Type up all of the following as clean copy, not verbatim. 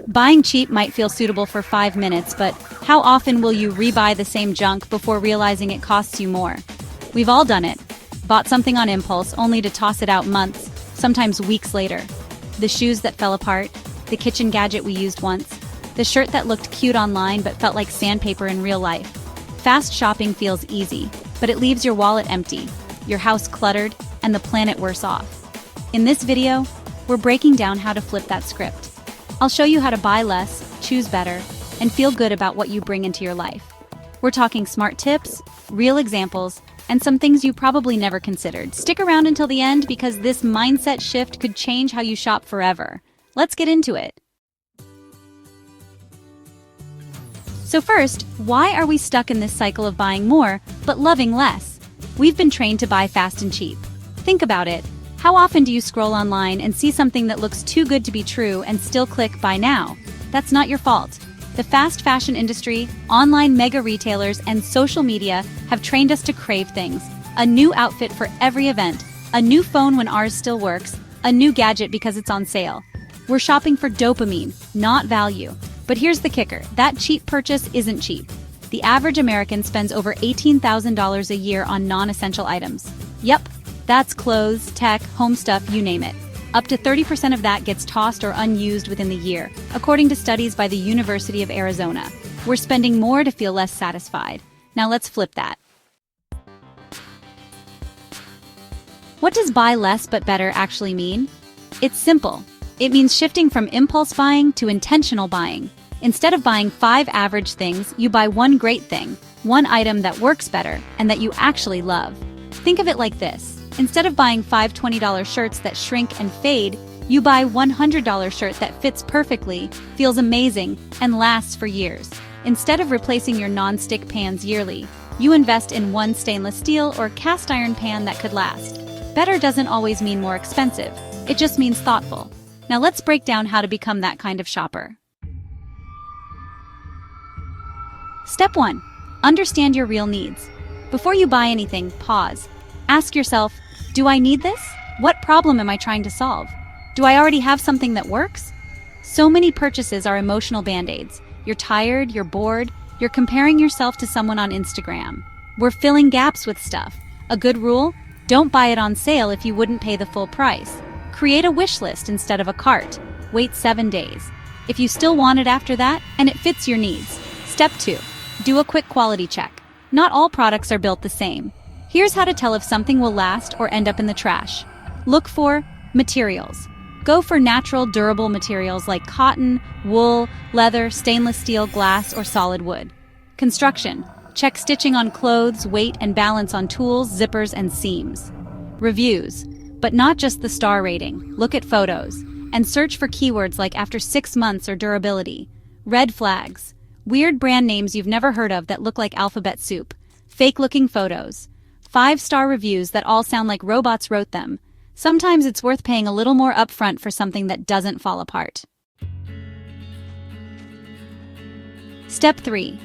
Buying cheap might feel suitable for 5 minutes, but how often will you rebuy the same junk before realizing it costs you more? We've all done it. Bought something on impulse only to toss it out months, sometimes weeks later. The shoes that fell apart, the kitchen gadget we used once, the shirt that looked cute online but felt like sandpaper in real life. Fast shopping feels easy, but it leaves your wallet empty, your house cluttered, and the planet worse off. In this video, we're breaking down how to flip that script. I'll show you how to buy less, choose better, and feel good about what you bring into your life. We're talking smart tips, real examples, and some things you probably never considered. Stick around until the end because this mindset shift could change how you shop forever. Let's get into it. So first, why are we stuck in this cycle of buying more, but loving less? We've been trained to buy fast and cheap. Think about it. How often do you scroll online and see something that looks too good to be true and still click buy now? That's not your fault. The fast fashion industry, online mega retailers, and social media have trained us to crave things. A new outfit for every event, a new phone when ours still works, a new gadget because it's on sale. We're shopping for dopamine, not value. But here's the kicker, that cheap purchase isn't cheap. The average American spends over $18,000 a year on non-essential items. Yep, that's clothes, tech, home stuff, you name it. Up to 30% of that gets tossed or unused within the year, according to studies by the University of Arizona. We're spending more to feel less satisfied. Now let's flip that. What does buy less but better actually mean? It's simple. It means shifting from impulse buying to intentional buying. Instead of buying 5 average things, you buy one great thing, one item that works better and that you actually love. Think of it like this. Instead of buying 5 $20 shirts that shrink and fade, you buy one $100 shirt that fits perfectly, feels amazing, and lasts for years. Instead of replacing your non-stick pans yearly, you invest in one stainless steel or cast iron pan that could last. Better doesn't always mean more expensive. It just means thoughtful. Now let's break down how to become that kind of shopper. Step 1. Understand your real needs. Before you buy anything, pause. Ask yourself, do I need this? What problem am I trying to solve? Do I already have something that works? So many purchases are emotional band-aids. You're tired, you're bored, you're comparing yourself to someone on Instagram. We're filling gaps with stuff. A good rule? Don't buy it on sale if you wouldn't pay the full price. Create a wish list instead of a cart. Wait 7 days. If you still want it after that, and it fits your needs. Step 2. Do a quick quality check. Not all products are built the same. Here's how to tell if something will last or end up in the trash. Look for materials. Go for natural, durable materials like cotton, wool, leather, stainless steel, glass, or solid wood. Construction. Check stitching on clothes, weight and balance on tools, zippers, and seams. Reviews. But not just the star rating. Look at photos. And search for keywords like after 6 months or durability. Red flags. Weird brand names you've never heard of that look like alphabet soup. Fake-looking photos. 5-star reviews that all sound like robots wrote them. Sometimes it's worth paying a little more upfront for something that doesn't fall apart. Step 3.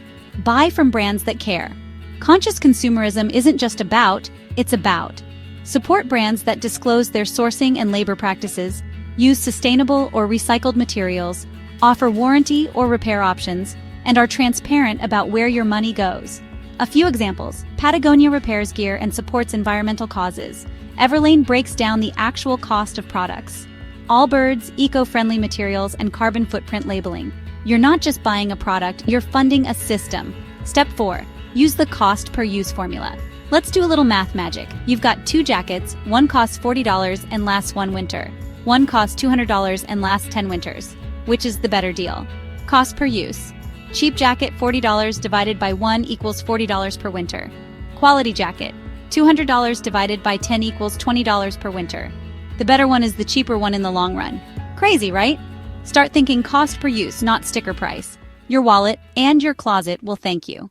Buy from brands that care. Conscious consumerism isn't just about, it's about. Support brands that disclose their sourcing and labor practices, use sustainable or recycled materials, offer warranty or repair options, and are transparent about where your money goes. A few examples. Patagonia repairs gear and supports environmental causes. Everlane breaks down the actual cost of products. Allbirds, eco-friendly materials, and carbon footprint labeling. You're not just buying a product, you're funding a system. Step 4. Use the cost per use formula. Let's do a little math magic. You've got 2 jackets, one costs $40 and lasts 1 winter. One costs $200 and lasts 10 winters. Which is the better deal? Cost per use. Cheap jacket, $40 divided by 1 equals $40 per winter. Quality jacket, $200 divided by 10 equals $20 per winter. The better one is the cheaper one in the long run. Crazy, right? Start thinking cost per use, not sticker price. Your wallet and your closet will thank you.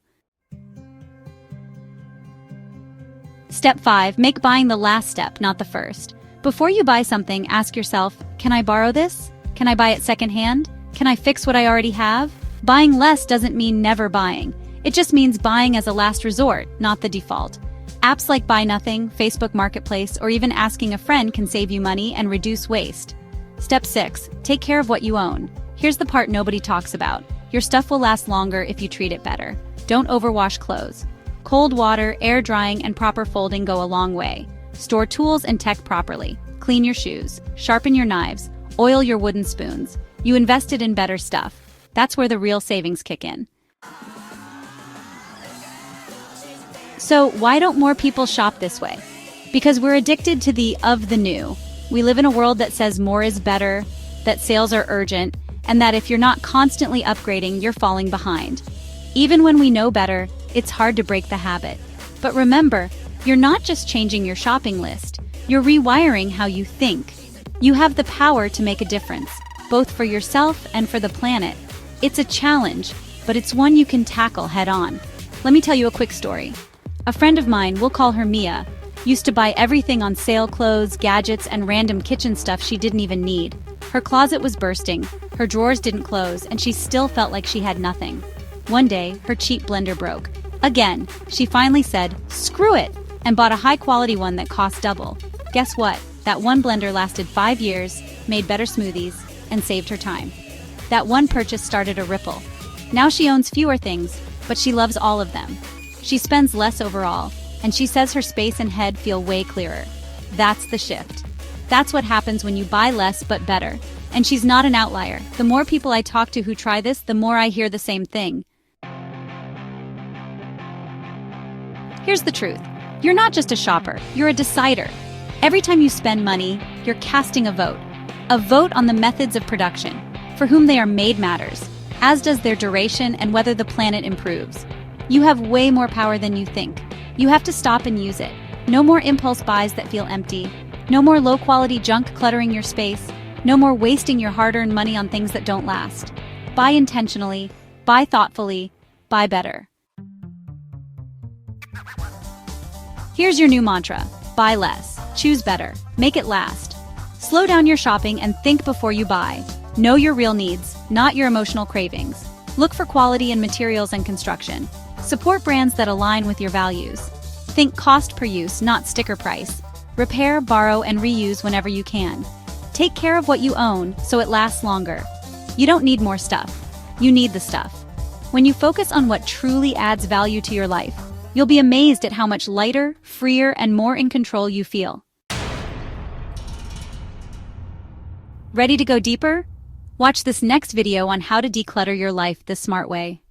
Step 5. Make buying the last step, not the first. Before you buy something, ask yourself, can I borrow this? Can I buy it secondhand? Can I fix what I already have? Buying less doesn't mean never buying. It just means buying as a last resort, not the default. Apps like Buy Nothing, Facebook Marketplace, or even asking a friend can save you money and reduce waste. Step 6. Take care of what you own. Here's the part nobody talks about. Your stuff will last longer if you treat it better. Don't overwash clothes. Cold water, air drying, and proper folding go a long way. Store tools and tech properly. Clean your shoes. Sharpen your knives. Oil your wooden spoons. You invested in better stuff. That's where the real savings kick in. So why don't more people shop this way? Because we're addicted to the new. We live in a world that says more is better, that sales are urgent, and that if you're not constantly upgrading, you're falling behind. Even when we know better, it's hard to break the habit. But remember, you're not just changing your shopping list, you're rewiring how you think. You have the power to make a difference, both for yourself and for the planet. It's a challenge, but it's one you can tackle head-on. Let me tell you a quick story. A friend of mine, we'll call her Mia, used to buy everything on sale: clothes, gadgets, and random kitchen stuff she didn't even need. Her closet was bursting, her drawers didn't close, and she still felt like she had nothing. One day, her cheap blender broke. Again, she finally said, "Screw it," and bought a high-quality one that cost double. Guess what? That one blender lasted 5 years, made better smoothies, and saved her time. That one purchase started a ripple. Now she owns fewer things, but she loves all of them. She spends less overall, and she says her space and head feel way clearer. That's the shift. That's what happens when you buy less but better. And she's not an outlier. The more people I talk to who try this, the more I hear the same thing. Here's the truth. You're not just a shopper, you're a decider. Every time you spend money, you're casting a vote. A vote on the methods of production. For whom they are made matters, as does their duration and whether the planet improves. You have way more power than you think. You have to stop and use it. No more impulse buys that feel empty. No more low-quality junk cluttering your space. No more wasting your hard-earned money on things that don't last. Buy intentionally, buy thoughtfully, buy better. Here's your new mantra: buy less, choose better, make it last. Slow down your shopping and think before you buy. Know your real needs, not your emotional cravings. Look for quality in materials and construction. Support brands that align with your values. Think cost per use, not sticker price. Repair, borrow, and reuse whenever you can. Take care of what you own so it lasts longer. You don't need more stuff. You need the stuff. When you focus on what truly adds value to your life, you'll be amazed at how much lighter, freer, and more in control you feel. Ready to go deeper? Watch this next video on how to declutter your life the smart way.